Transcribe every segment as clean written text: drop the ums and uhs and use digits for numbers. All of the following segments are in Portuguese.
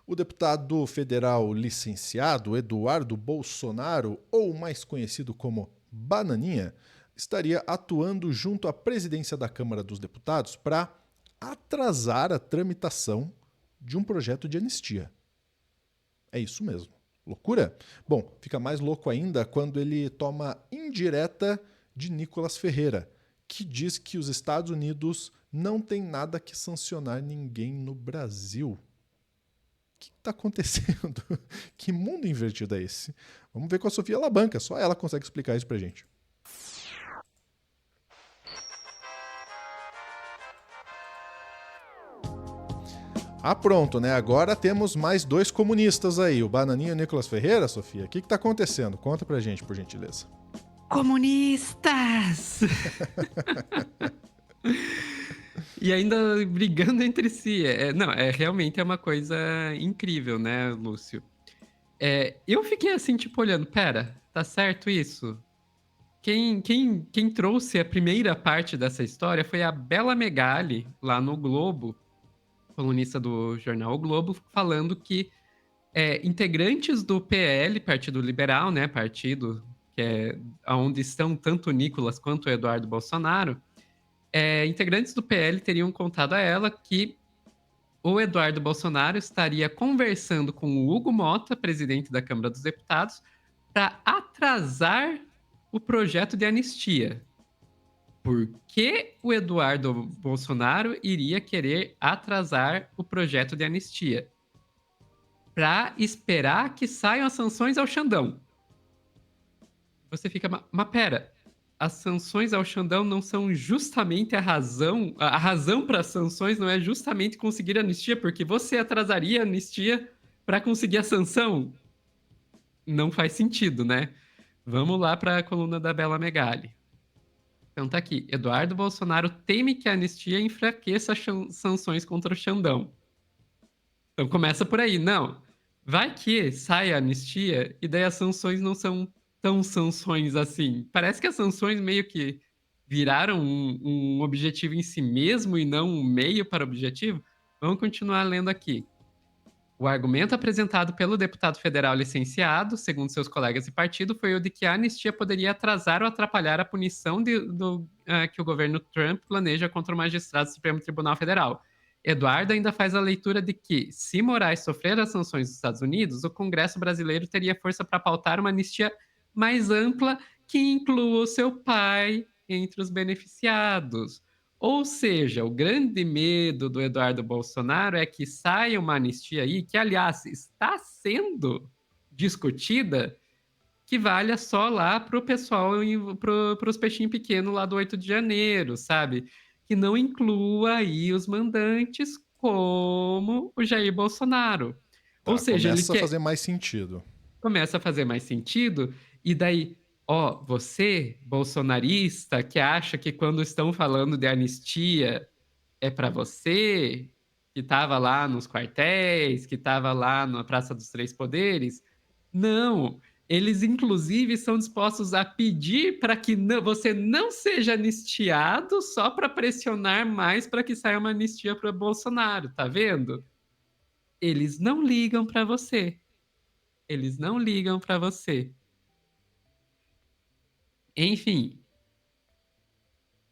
O deputado federal licenciado Eduardo Bolsonaro, ou mais conhecido como Bananinha, estaria atuando junto à presidência da Câmara dos Deputados para atrasar a tramitação de um projeto de anistia. É isso mesmo. Loucura? Bom, fica mais louco ainda quando ele toma indireta de Nicolas Ferreira, que diz que os Estados Unidos não têm nada que sancionar ninguém no Brasil. O que está acontecendo? Que mundo invertido é esse? Vamos ver com a Sofia Labanca, só ela consegue explicar isso pra gente. Ah, pronto, né? Agora temos mais dois comunistas aí, o Bananinha e o Nicolas Ferreira, Sofia. O que está acontecendo? Conta pra gente, por gentileza. Comunistas! E ainda brigando entre si. Não, realmente é uma coisa incrível, né, Lúcio? Eu fiquei assim, tipo, olhando, pera, tá certo isso? Quem trouxe a primeira parte dessa história foi a Bela Megali, lá no Globo, colunista do jornal O Globo, falando que integrantes do PL, Partido Liberal, né, partido que é onde estão tanto o Nicolas quanto o Eduardo Bolsonaro, integrantes do PL teriam contado a ela que o Eduardo Bolsonaro estaria conversando com o Hugo Mota, presidente da Câmara dos Deputados, para atrasar o projeto de anistia. Por que o Eduardo Bolsonaro iria querer atrasar o projeto de anistia? Para esperar que saiam as sanções ao Xandão. Você fica, mas pera, as sanções ao Xandão não são justamente a razão para as sanções não é justamente conseguir a anistia, porque você atrasaria a anistia para conseguir a sanção? Não faz sentido, né? Vamos lá para a coluna da Bela Megali. Então tá aqui, Eduardo Bolsonaro teme que a anistia enfraqueça as sanções contra o Xandão. Então começa por aí, não. Vai que sai a anistia e daí as sanções não são tão sanções assim. Parece que as sanções meio que viraram um objetivo em si mesmo e não um meio para o objetivo. Vamos continuar lendo aqui. O argumento apresentado pelo deputado federal licenciado, segundo seus colegas de partido, foi o de que a anistia poderia atrasar ou atrapalhar a punição que o governo Trump planeja contra o magistrado do Supremo Tribunal Federal. Eduardo ainda faz a leitura de que, se Moraes sofrer as sanções dos Estados Unidos, o Congresso brasileiro teria força para pautar uma anistia mais ampla que inclua o seu pai entre os beneficiados. Ou seja, o grande medo do Eduardo Bolsonaro é que saia uma anistia aí, que, aliás, está sendo discutida, que valha só lá para o pessoal, para os peixinhos pequenos lá do 8 de janeiro, sabe? Que não inclua aí os mandantes como o Jair Bolsonaro. Ou Tá, seja, ele começa a quer fazer mais sentido. começa a fazer mais sentido, e daí, ó, você, bolsonarista, que acha que quando estão falando de anistia é para você, que estava lá nos quartéis, que estava lá na Praça dos Três Poderes, não. Eles, inclusive, são dispostos a pedir para que você não seja anistiado só para pressionar mais para que saia uma anistia para Bolsonaro, tá vendo? Eles não ligam para você. Eles não ligam para você. Enfim,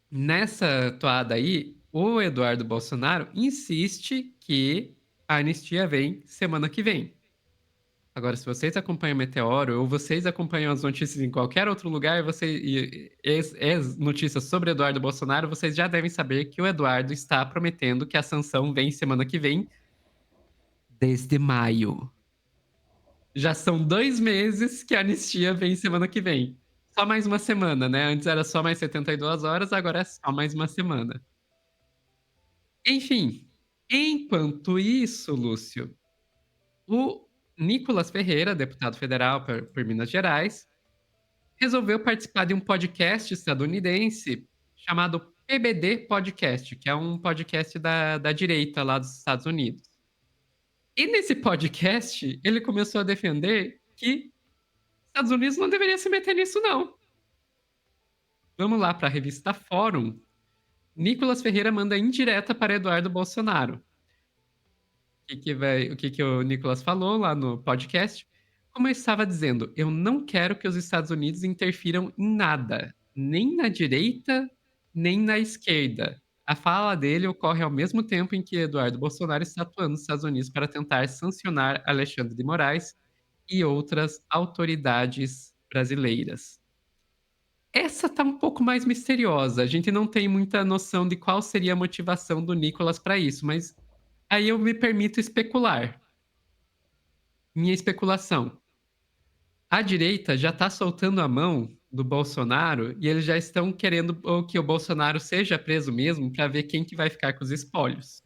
nessa toada aí, o Eduardo Bolsonaro insiste que a anistia vem semana que vem. Agora, se vocês acompanham o Meteoro ou vocês acompanham as notícias em qualquer outro lugar, notícias sobre Eduardo Bolsonaro, vocês já devem saber que o Eduardo está prometendo que a sanção vem semana que vem, desde maio. Já são 2 meses que a anistia vem semana que vem. Só mais uma semana, né? Antes era só mais 72 horas, agora é só mais uma semana. Enfim, enquanto isso, Lúcio, o Nicolas Ferreira, deputado federal por Minas Gerais, resolveu participar de um podcast estadunidense chamado PBD Podcast, que é um podcast da direita lá dos Estados Unidos. E nesse podcast, ele começou a defender que Estados Unidos não deveria se meter nisso, não. Vamos lá para a revista Fórum. Nicolas Ferreira manda indireta para Eduardo Bolsonaro. o que que o Nicolas falou lá no podcast. Como eu estava dizendo, eu não quero que os Estados Unidos interfiram em nada, nem na direita, nem na esquerda. A fala dele ocorre ao mesmo tempo em que Eduardo Bolsonaro está atuando nos Estados Unidos para tentar sancionar Alexandre de Moraes e outras autoridades brasileiras. Essa tá um pouco mais misteriosa, a gente não tem muita noção de qual seria a motivação do Nicolas para isso, mas aí eu me permito especular. Minha especulação: a direita já está soltando a mão do Bolsonaro e eles já estão querendo que o Bolsonaro seja preso mesmo para ver quem que vai ficar com os espólios.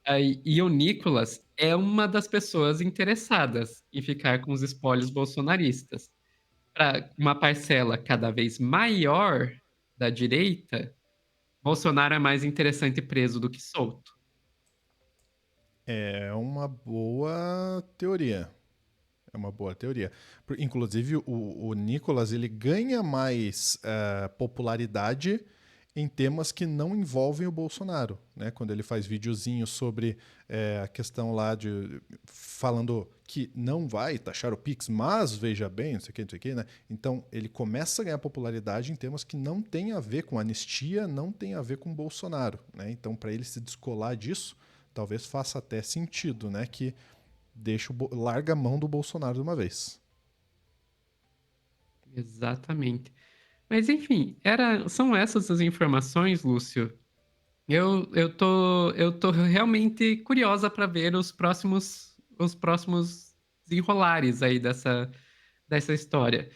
Aí, e o Nicolas é uma das pessoas interessadas em ficar com os espólios bolsonaristas. Para uma parcela cada vez maior da direita, Bolsonaro é mais interessante preso do que solto. É uma boa teoria. É uma boa teoria. Inclusive, o Nicolas ele ganha mais popularidade em temas que não envolvem o Bolsonaro, né? Quando ele faz videozinhos sobre a questão lá de falando que não vai taxar o Pix, mas veja bem, não sei o que, não sei o que, né? Então ele começa a ganhar popularidade em temas que não tem a ver com anistia, não tem a ver com Bolsonaro, né? Então para ele se descolar disso, talvez faça até sentido, né? Que larga a mão do Bolsonaro de uma vez. Exatamente. Mas enfim, são essas as informações, Lúcio. Eu tô realmente curiosa para ver os próximos desenrolares aí dessa história.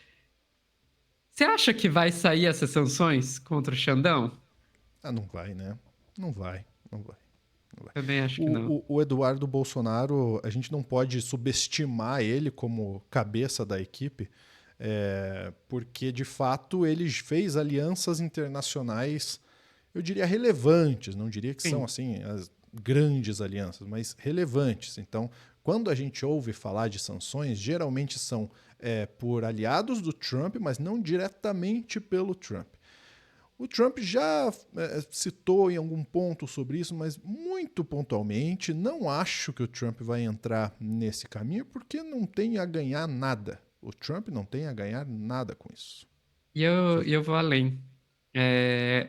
Você acha que vai sair essas sanções contra o Xandão? Ah, não vai, né? Não vai, não vai. Não vai. Também acho que não. O Eduardo Bolsonaro, a gente não pode subestimar ele como cabeça da equipe, porque de fato ele fez alianças internacionais, eu diria relevantes, não diria que são Sim. assim as grandes alianças, mas relevantes. Então, quando a gente ouve falar de sanções, geralmente são por aliados do Trump, mas não diretamente pelo Trump. O Trump já citou em algum ponto sobre isso, mas muito pontualmente. Não acho que o Trump vai entrar nesse caminho porque não tem a ganhar nada. O Trump não tem a ganhar nada com isso. E eu vou além.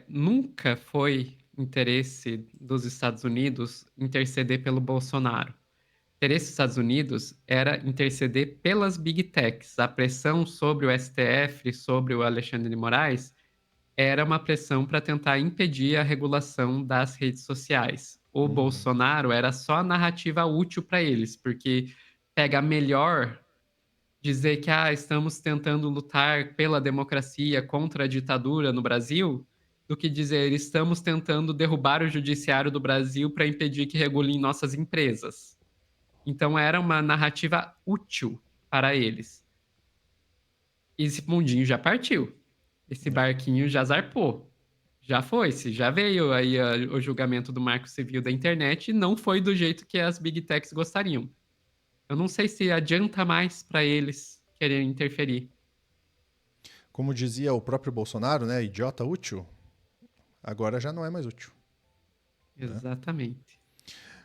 Nunca foi interesse dos Estados Unidos interceder pelo Bolsonaro. O interesse dos Estados Unidos era interceder pelas Big Techs. A pressão sobre o STF, sobre o Alexandre de Moraes, era uma pressão para tentar impedir a regulação das redes sociais. O Uhum. Bolsonaro era só a narrativa útil para eles, porque pega melhor dizer que estamos tentando lutar pela democracia contra a ditadura no Brasil, do que dizer estamos tentando derrubar o judiciário do Brasil para impedir que regulem nossas empresas. Então era uma narrativa útil para eles. E esse mundinho já partiu. Esse É. barquinho já zarpou. Já foi-se, já veio aí o julgamento do Marco Civil da internet e não foi do jeito que as Big Techs gostariam. Eu não sei se adianta mais para eles quererem interferir. Como dizia o próprio Bolsonaro, né? Idiota útil, agora já não é mais útil. Né? Exatamente.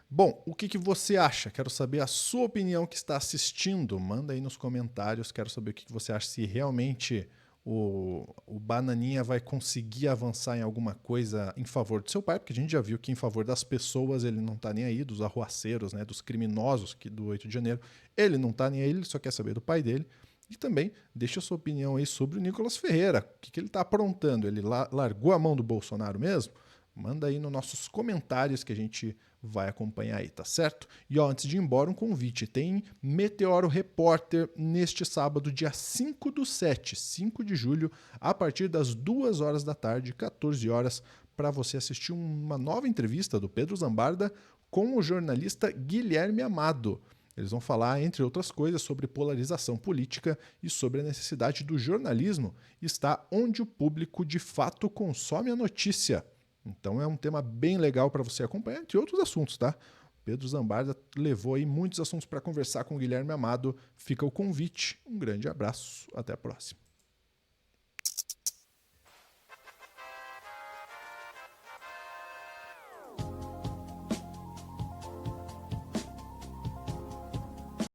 Bom, o que você acha? Quero saber a sua opinião que está assistindo. Manda aí nos comentários. Quero saber o que você acha, se realmente o Bananinha vai conseguir avançar em alguma coisa em favor do seu pai, porque a gente já viu que em favor das pessoas ele não está nem aí, dos arruaceiros, né, dos criminosos do 8 de janeiro. Ele não está nem aí, ele só quer saber do pai dele. E também deixa a sua opinião aí sobre o Nicolas Ferreira. O que ele está aprontando? Ele largou a mão do Bolsonaro mesmo? Manda aí nos nossos comentários que a gente vai acompanhar aí, tá certo? E ó, antes de ir embora, um convite. Tem Meteoro Repórter neste sábado, dia 5/7, 5 de julho, a partir das 2 horas da tarde, 14 horas, para você assistir uma nova entrevista do Pedro Zambarda com o jornalista Guilherme Amado. Eles vão falar, entre outras coisas, sobre polarização política e sobre a necessidade do jornalismo estar onde o público de fato consome a notícia. Então é um tema bem legal para você acompanhar, entre outros assuntos, tá? Pedro Zambarda levou aí muitos assuntos para conversar com o Guilherme Amado. Fica o convite. Um grande abraço. Até a próxima.